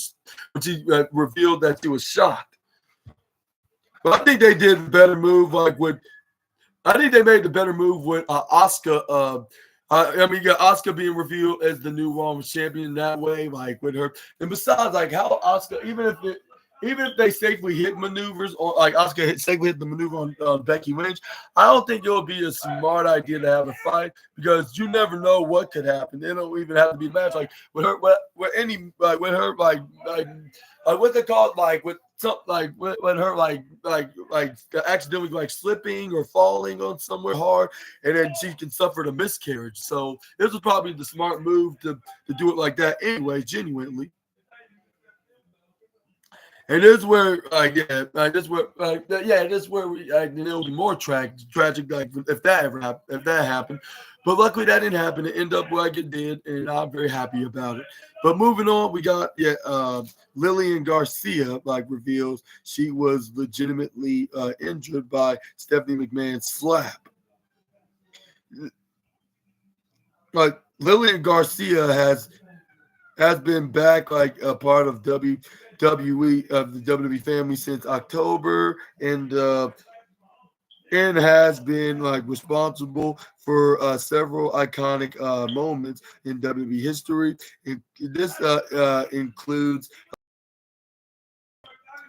revealed that she was shocked. But I think they did a better move. I think they made the better move with Asuka. You got Asuka being revealed as the new Raw Women's Champion that way, like with her. And besides, like how Asuka, even if they safely hit maneuvers, or like Asuka safely hit the maneuver on Becky Lynch, I don't think it would be a smart idea to have a fight because you never know what could happen. It don't even have to be a match. Like with her, with her, what's it called? Like with something like with her, like accidentally like slipping or falling on somewhere hard, and then she can suffer the miscarriage. So this was probably the smart move to do it like that anyway, genuinely. And this is where, this is where it'll be more tragic, like if that happened. But luckily that didn't happen. It ended up like it did, and I'm very happy about it. But moving on, we got Lillian Garcia reveals she was legitimately injured by Stephanie McMahon's slap. Like Lillian Garcia has been back like a part of WWE of the WWE family since October, and and has been like responsible for several iconic moments in WWE history. This includes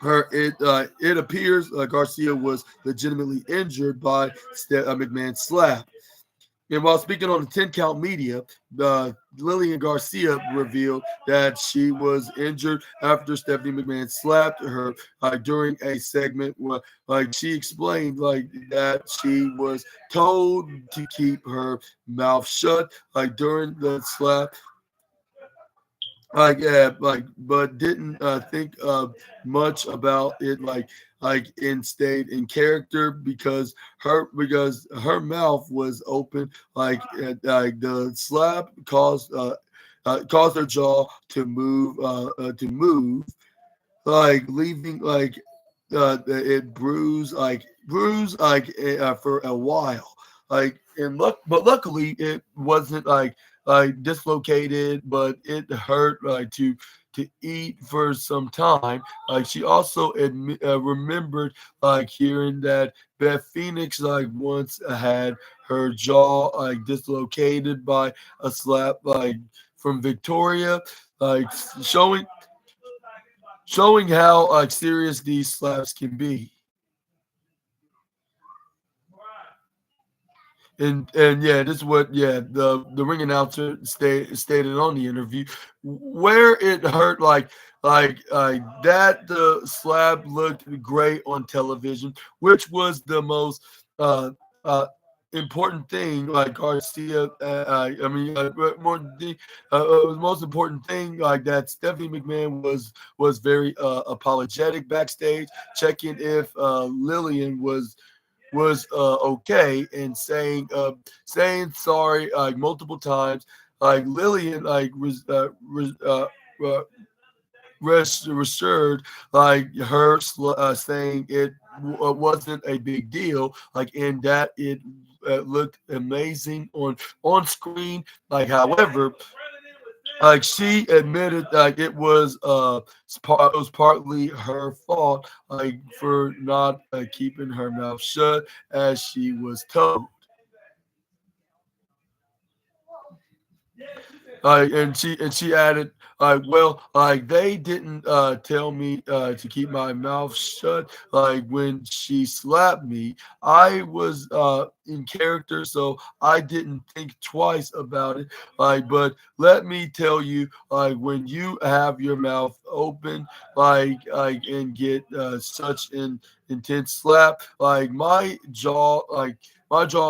her. It appears Garcia was legitimately injured by McMahon's slap. And while speaking on the 10 count media, Lillian Garcia revealed that she was injured after Stephanie McMahon slapped her during a segment where she explained that she was told to keep her mouth shut during the slap, but didn't think much about it and stayed in character because her mouth was open the slap caused her jaw to move leaving it bruised for a while but luckily it wasn't dislocated, but it hurt to eat for some time. She also remembered hearing that Beth Phoenix once had her jaw dislocated by a slap from Victoria, like showing showing how serious these slaps can be. And yeah, this is what the ring announcer stated on the interview, where it hurt that the slab looked great on television, which was the most uh, uh, important thing. Garcia, more the most important thing that Stephanie McMahon was very apologetic backstage, checking if Lillian was okay and saying sorry multiple times. Lillian uh, reassured her saying it wasn't a big deal and that it looked amazing on screen. However, she admitted it was partly her fault for not keeping her mouth shut as she was told. And she added, well, they didn't tell me to keep my mouth shut. When she slapped me, I was in character, so I didn't think twice about it. But let me tell you, when you have your mouth open, and get such an intense slap, my jaw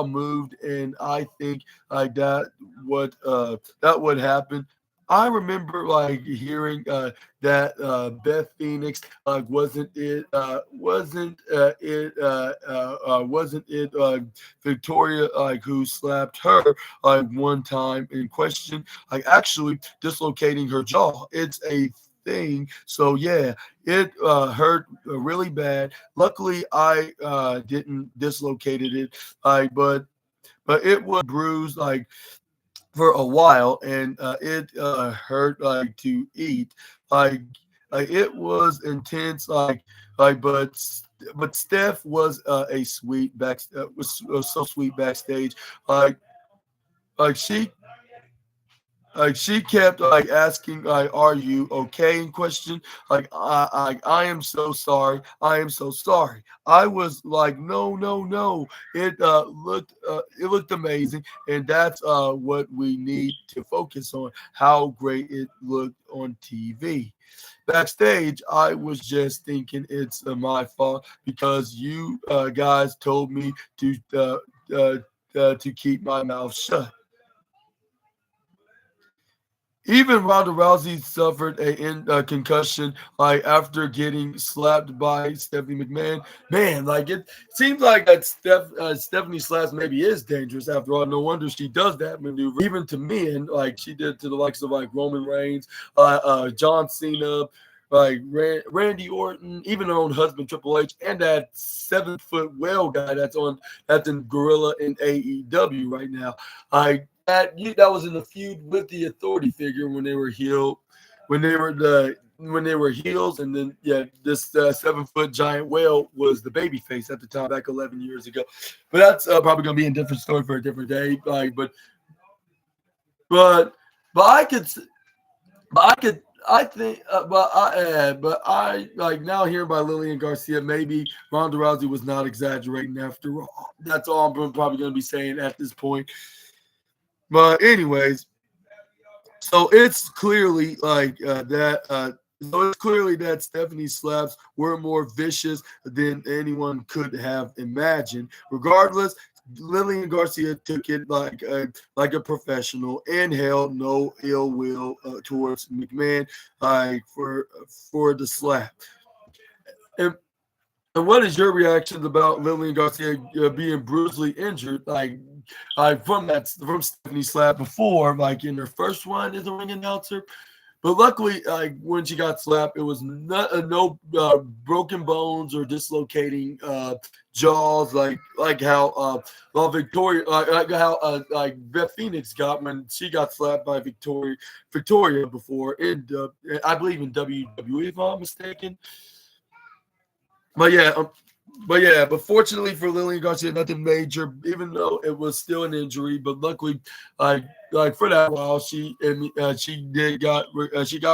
moved, and I think that would happen. I remember hearing that Beth Phoenix wasn't it Victoria who slapped her one time in question actually dislocating her jaw. It's a thing. So yeah, it hurt really bad. Luckily, I didn't dislocated it, but it was bruised for a while, and it hurt to eat. Like it was intense. But Steph was a sweet was so sweet backstage. Like like she she kept asking are you okay in question. I am so sorry, I am so sorry. I was like, no, no, no. It looked amazing, and that's what we need to focus on, how great it looked on TV. Backstage, I was just thinking it's my fault because you guys told me uh, to keep my mouth shut. Even Ronda Rousey suffered a concussion after getting slapped by Stephanie McMahon. Man, it seems like that Stephanie slaps maybe is dangerous after all. No wonder she does that maneuver, even to men, like she did to the likes of Roman Reigns, John Cena, Randy Orton, even her own husband Triple H, and that 7 foot whale guy that's in Gorilla in AEW right now. That was in a feud with the Authority figure when they were healed, when they were when they were heels, and then yeah, this 7-foot giant whale was the baby face at the time back 11 years ago. But that's probably gonna be a different story for a different day. Like, but but I could but I could. I think, but I like now hearing by Lillian Garcia. Maybe Ronda Rousey was not exaggerating after all. That's all I'm probably going to be saying at this point. But anyways, so it's clearly like that. So it's clearly that Stephanie's slaps were more vicious than anyone could have imagined. Regardless, Lillian Garcia took it like a professional and held no ill will towards McMahon for the slap. And, and what is your reaction about Lillian Garcia being brutally injured, from Stephanie slap before, like in her first run as a ring announcer? But luckily, when she got slapped, it was no broken bones or dislocating jaws, like how Victoria, like Beth Phoenix got when she got slapped by Victoria before, I believe in WWE, if I'm not mistaken. But yeah, but fortunately for Lillian Garcia, nothing major, even though it was still an injury. But luckily, like for that while, she got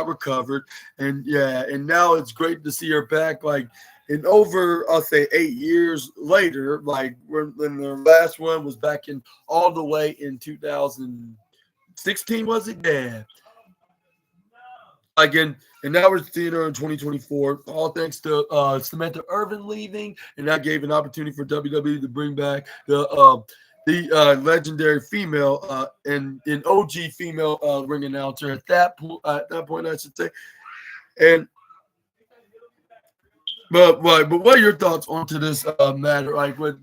recovered, and yeah, and now it's great to see her back. Like in over, I'll say 8 years later, like when the last one was back in all the way in 2016, was it? Yeah. Again, and now we're seeing her in 2024, all thanks to Samantha Irvin leaving, and that gave an opportunity for WWE to bring back the legendary female and an OG female ring announcer at that point, I should say. And but what are your thoughts onto this matter? Like, from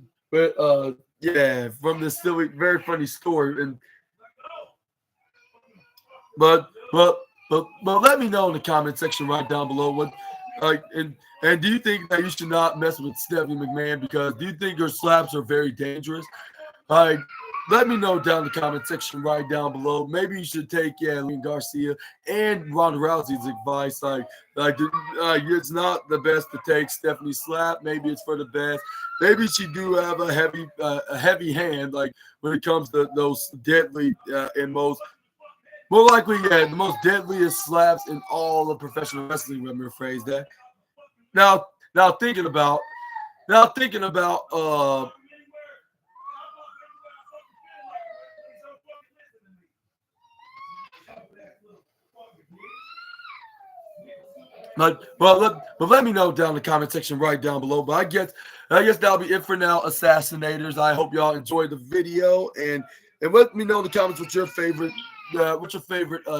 this silly, very funny story, and but. But let me know in the comment section right down below what and do you think that you should not mess with Stephanie McMahon, because do you think her slaps are very dangerous? Let me know down in the comment section right down below. Maybe you should take Lillian Garcia and Ronda Rousey's advice. It's not the best to take Stephanie's slap. Maybe it's for the best. Maybe she do have a heavy hand, like when it comes to those deadly and most. More likely, yeah, the most deadliest slaps in all of professional wrestling. Let me rephrase that. Now thinking about, but let me know down in the comment section right down below. But I guess that'll be it for now, Assassinators. I hope y'all enjoyed the video, and let me know in the comments what's your favorite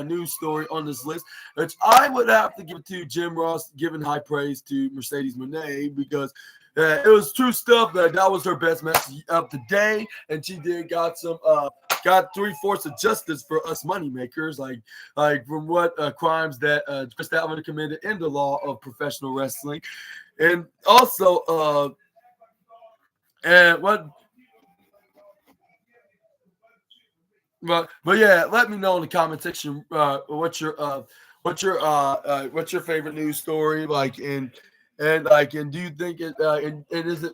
news story on this list, which I would have to give it to Jim Ross, giving high praise to Mercedes Moné, because it was true stuff. That was her best match of the day, and she got 3/4 of justice for us moneymakers, like from what crimes that Chris Statlander committed in the law of professional wrestling, and also and what. But yeah, let me know in the comment section what's your favorite news story, and do you think it is it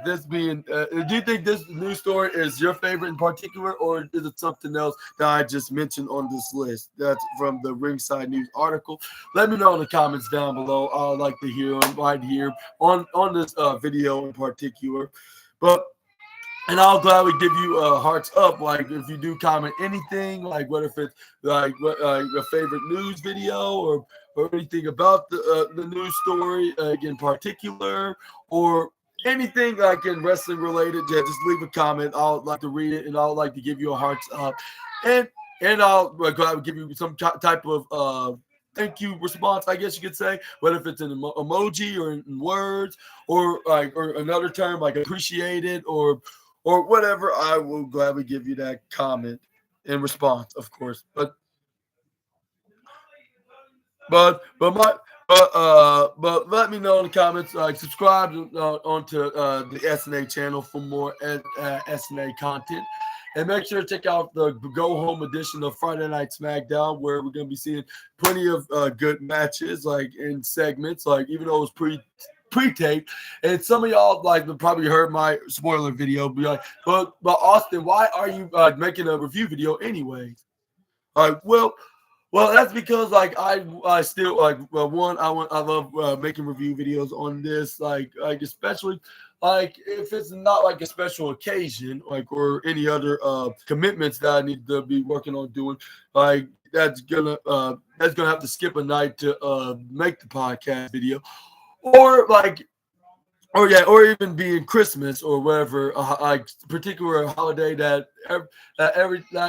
this being do you think this news story is your favorite in particular, or is it something else that I just mentioned on this list? That's from the Ringside News article. Let me know in the comments down below. I'd like to hear them right here on this video in particular, and I'll gladly give you hearts up, like if you do comment anything, like what if it's like a favorite news video or anything about the news story in particular, or anything like in wrestling related. Yeah, just leave a comment. I'll like to read it, and I'll like to give you a hearts up, and I'll gladly give you some type of thank you response, I guess you could say, whether if it's an emoji or in words, or another term like appreciated or whatever. I will gladly give you that comment in response, of course. But let me know in the comments. Subscribe onto the SNA channel for more SNA content. And make sure to check out the go home edition of Friday Night SmackDown, where we're gonna be seeing plenty of good matches, like in segments, like even though it was pre-taped. And some of y'all like probably heard my spoiler video, be like, but Austin, why are you making a review video anyway? All right, well, that's because like I still like one I love making review videos on this like especially like if it's not like a special occasion like or any other commitments that I need to be working on doing like that's gonna have to skip a night to make the podcast video or like or yeah, or even being Christmas or whatever, like particular holiday that every that